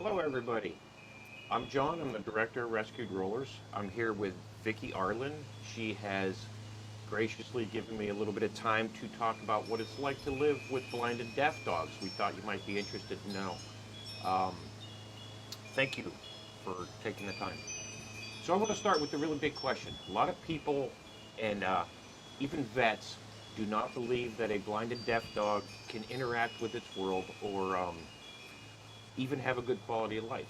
Hello, everybody. I'm John. I'm the director of Rescued Rollers. I'm here with Vikki Arlen. She has graciously given me a little bit of time to talk about what it's like to live with blind and deaf dogs. We thought you might be interested to know. Um, Thank you for taking the time. So I want to start with the really big question. A lot of people and even vets do not believe that a blind and deaf dog can interact with its world or even have a good quality of life.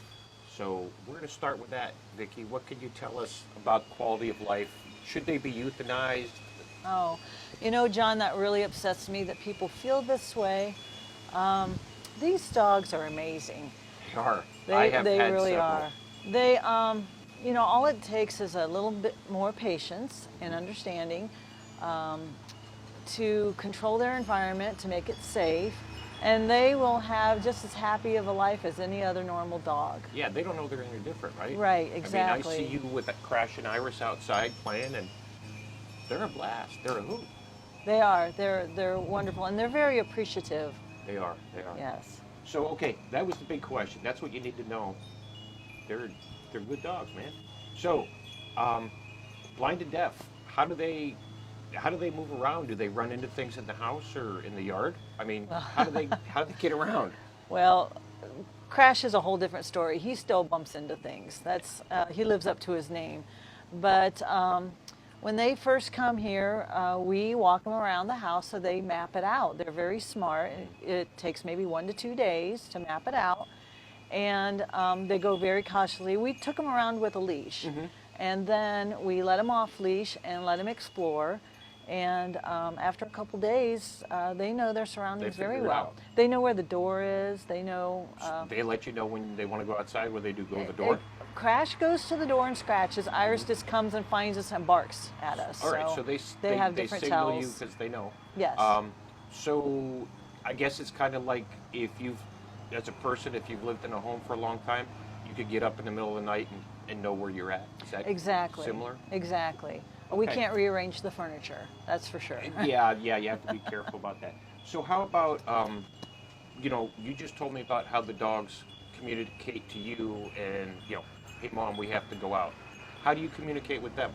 So we're going to start with that, Vikki. What can you tell us about quality of life? Should they be euthanized? Oh, you know, John, that really upsets me that people feel this way. Um, these dogs are amazing. They are. I They have they had really several. are. They you know, all it takes is a little bit more patience and understanding um, to control their environment to make it safe, and they will have just as happy of a life as any other normal dog. Yeah, they don't know they're any different, right? Right, I mean, I see exactly. you with a Crash and Iris outside playing, and they're a blast. They're a hoot. They are. They're wonderful, and they're very appreciative. They are. They are. Yes. So, okay, that was the big question. That's what you need to know. They're they're good dogs, man. So, um, blind and deaf, how do they move around? Do they run into things in the house or in the yard? I mean, how do they get around? Well, Crash is a whole different story. He still bumps into things. That's he lives up to his name. But when they first come here, we walk them around the house so they map it out. They're very smart. It takes maybe 1 to 2 days to map it out, and they go very cautiously. We took them around with a leash, Hmm. and then we let them off leash and let them explore. And after a couple days, they know their They surroundings very figure it well. out. They know where the door is. They know. They let you know when they want to go outside, where they do go to the It, door. Crash goes to the door and scratches. Iris Hmm. just comes and finds us and barks at us. All right, So so they they they have they different signal you tells. because they know. Yes. Um, so I guess it's kind of like if you've, as a person, if you've lived in a home for a long time, you could get up in the middle of the night and know where you're at. Is that Exactly. similar? Exactly. We Okay. can't rearrange the furniture. That's for sure. Yeah, yeah, you have to be careful about that. So how about, you just told me about how the dogs communicate to you and, hey mom, we have to go out. How do you communicate with them?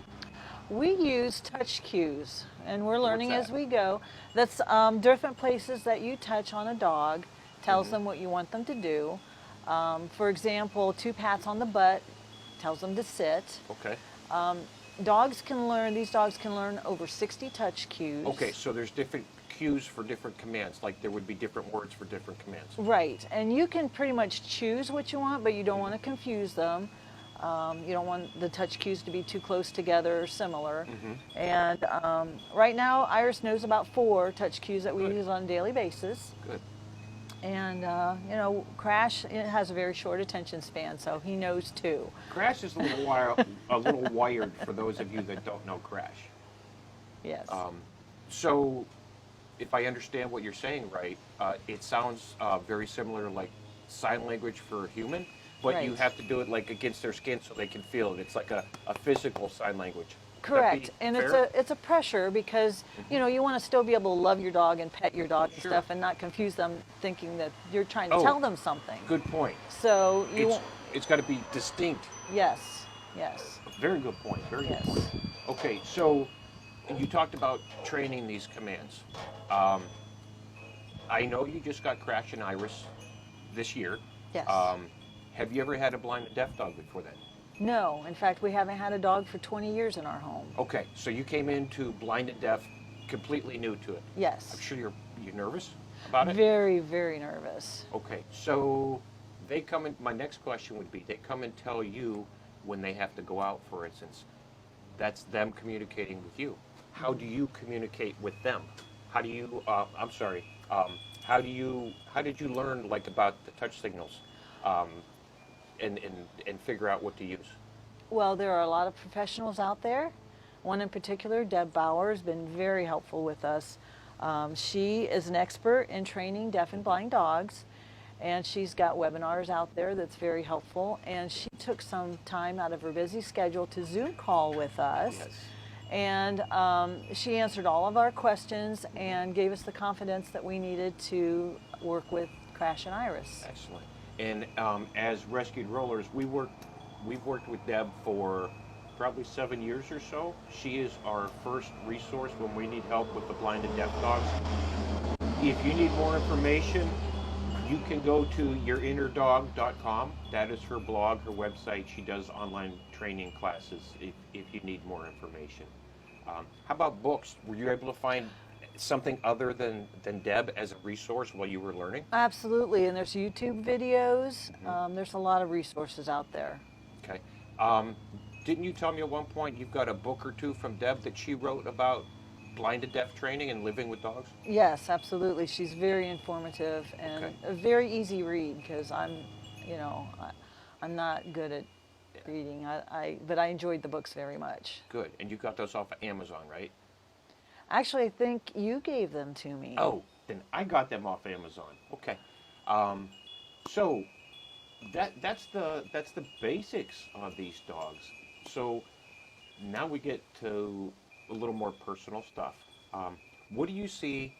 We use touch cues, and we're What's learning that? as we go. That's different places that you touch on a dog tells Hmm. them what you want them to do. For example, 2 pats on the butt tells them to sit. Okay. These dogs can learn over 60 touch cues. Okay, so there's different cues for different commands, like there would be different words for different commands. Right, and you can pretty much choose what you want, but you don't want to Hmm. confuse them. You don't want the touch cues to be too close together or similar. Hmm. And right now, Iris knows about 4 touch cues that we Good, use on a daily basis. good. And you know, Crash has a very short attention span, so he knows 2. Crash is a little wired for those of you that don't know Crash. Yes. Um, so, if I understand what you're saying right, it sounds very similar, like sign language for a human, but you Right. have to do it like against their skin so they can feel it. It's like a physical sign language. Would that be Correct, and it's fair? a pressure because Hmm. you know you want to still be able to love your dog and pet your dog and Sure. stuff, and not confuse them thinking that you're trying to Oh, tell them something. good point. So you It's won't. it's got to be distinct. Yes, yes, Very good point. Very good point. yes, Okay, so you talked about training these commands. Um, I know you just got Crash and Iris this year. yes. Um, have you ever had a blind and deaf dog before that? No, in fact, we haven't had a dog for 20 years in our home. Okay, so you came into blind and deaf completely new to it. I'm Yes, sure you're nervous about it. very, very nervous. Okay, so they come in. My next question would be: they come and tell you when they have to go out, for instance. That's them communicating with you. How do you communicate with them? How do you? I'm sorry. How do you? How did you learn like about the touch signals, um, and figure out what to use? Well, there are a lot of professionals out there. One in particular, Deb Bauer, has been very helpful with us. She is an expert in training deaf and blind dogs, and she's got webinars out there that's very helpful. And she took some time out of her busy schedule to Zoom call with us. Yes. And she answered all of our questions and gave us the confidence that we needed to work with Crash and Iris. Excellent. And as rescued rollers, we've worked with Deb for probably 7 years or so. She is our first resource when we need help with the blind and deaf dogs. If you need more information, you can go to yourinnerdog.com. That is her blog, her website. She does online training classes if you need more information. How about books? Were you able to find something other than Deb as a resource while you were learning? Absolutely, and there's YouTube videos. Mm-hmm. There's a lot of resources out there. Okay. Um, didn't you tell me at one point you've got a book or two from Deb that she wrote about blind and deaf training and living with dogs? Yes, absolutely. She's very informative and Okay. a very easy read because I'm not good at Yeah. reading. But I enjoyed the books very much. Good. And you got those off of Amazon, right? Actually, I think you gave them to me. Oh, then I got them off Amazon. Okay. Um, so that's the basics of these dogs. So now we get to a little more personal stuff. What do you see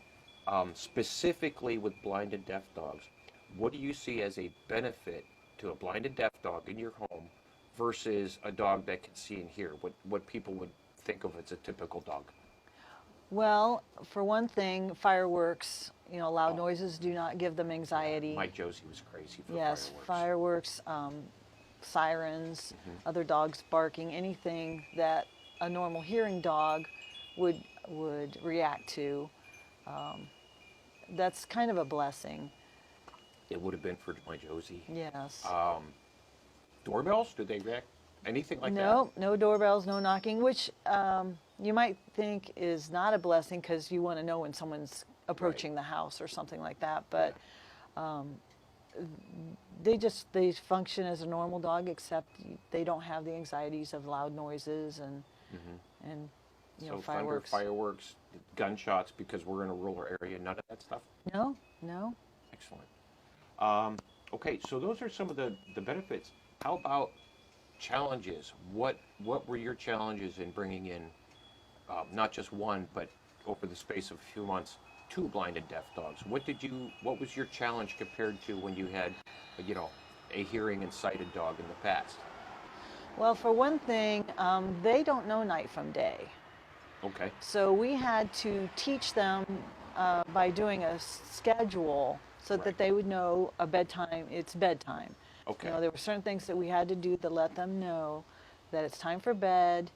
specifically with blind and deaf dogs? What do you see as a benefit to a blind and deaf dog in your home versus a dog that can see and hear? What people would think of as a typical dog? Well, for one thing, fireworks, loud Oh, noises do not give them anxiety. my Josie was crazy for Yes, fireworks. fireworks, sirens, Hmm. other dogs barking, anything that a normal hearing dog would react to. Um, that's kind of a blessing. It would have been for my Josie. Yes. Doorbells? Do they react? Anything like that? No, no doorbells, no knocking, which you might think is not a blessing because you want to know when someone's approaching the house or something like that. But they function as a normal dog, except they don't have the anxieties of loud noises and Hmm. and So fireworks. thunder, fireworks, gunshots, because we're in a rural area, none of that stuff? No, no. Excellent. Okay, so those are some of the benefits. How about challenges? What were your challenges in bringing in not just one, but over the space of a few months, two blind and deaf dogs? What was your challenge compared to when you had, you know, a hearing and sighted dog in the past? Well, for one thing, they don't know night from day. Okay. So we had to teach them by doing a schedule so Right. that they would know a bedtime. It's bedtime. Okay. There were certain things that we had to do to let them know that it's time for bed.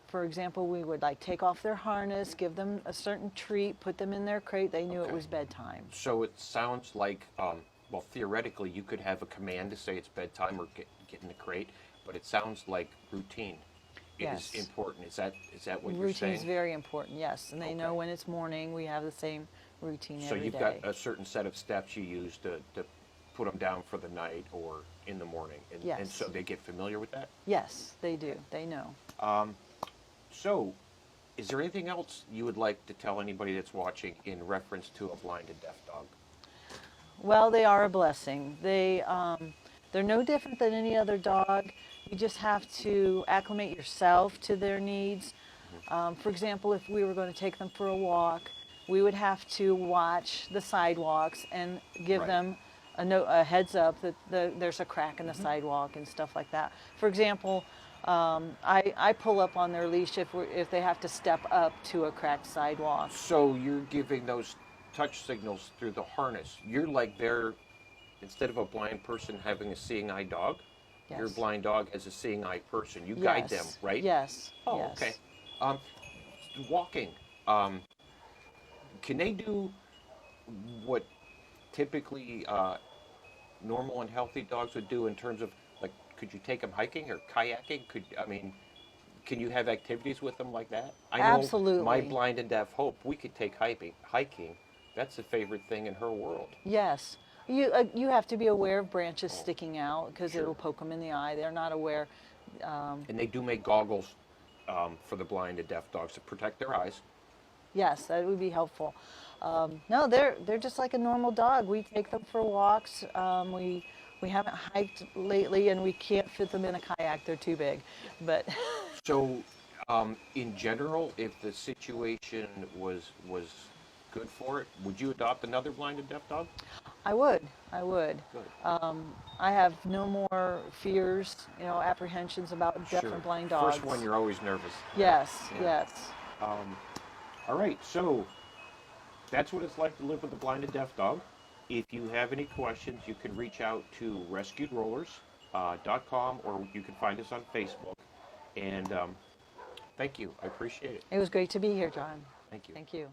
For example, we would take off their harness, give them a certain treat, put them in their crate. They knew it Okay. was bedtime. So it sounds like, well, theoretically, you could have a command to say it's bedtime or get in the crate, but it sounds like routine Yes. is important. Is that what you're Routine is saying? very important, yes. And they know Okay. when it's morning. We have the same routine So every you've day. got a certain set of steps you use to put them down for the night or in the morning, and Yes. so they get familiar with that. Yes, they do. They know. So, is there anything else you would like to tell anybody that's watching in reference to a blind and deaf dog? Well, they are a blessing. They're no different than any other dog. You just have to acclimate yourself to their needs. For example, if we were going to take them for a walk, we would have to watch the sidewalks and give Right. them a heads up that there's a crack in the sidewalk and stuff like that. For example, I pull up on their leash if they have to step up to a cracked sidewalk. So you're giving those touch signals through the harness. You're like instead of a blind person having a seeing eye dog, your Yes. blind dog has a seeing eye person. You guide them, Yes. right? Yes. Oh, yes. okay. Um, Walking. Can they do what typically normal and healthy dogs would do in terms of, like, could you take them hiking or kayaking? Can you have activities with them like that? I know my Absolutely. blind and deaf Hope, we could take hiking. That's the favorite thing in her world. Yes. You have to be aware of branches Oh, sticking out because sure. it'll poke them in the eye. They're not aware. And they do make goggles for the blind and deaf dogs to protect their eyes. Yes, that would be helpful. No, they're just like a normal dog. We take them for walks. We haven't hiked lately, and we can't fit them in a kayak. They're too big. But So, in general, if the situation was good for it, would you adopt another blind and deaf dog? I would. I would. Good. I have no more fears, apprehensions about deaf Sure. and blind dogs. First one, you're always nervous. Yes, Yeah. yes. All right, so that's what it's like to live with a blind and deaf dog. If you have any questions, you can reach out to rescuedrollers.com or you can find us on Facebook. And thank you. I appreciate it. It was great to be here, John. Thank you. Thank you.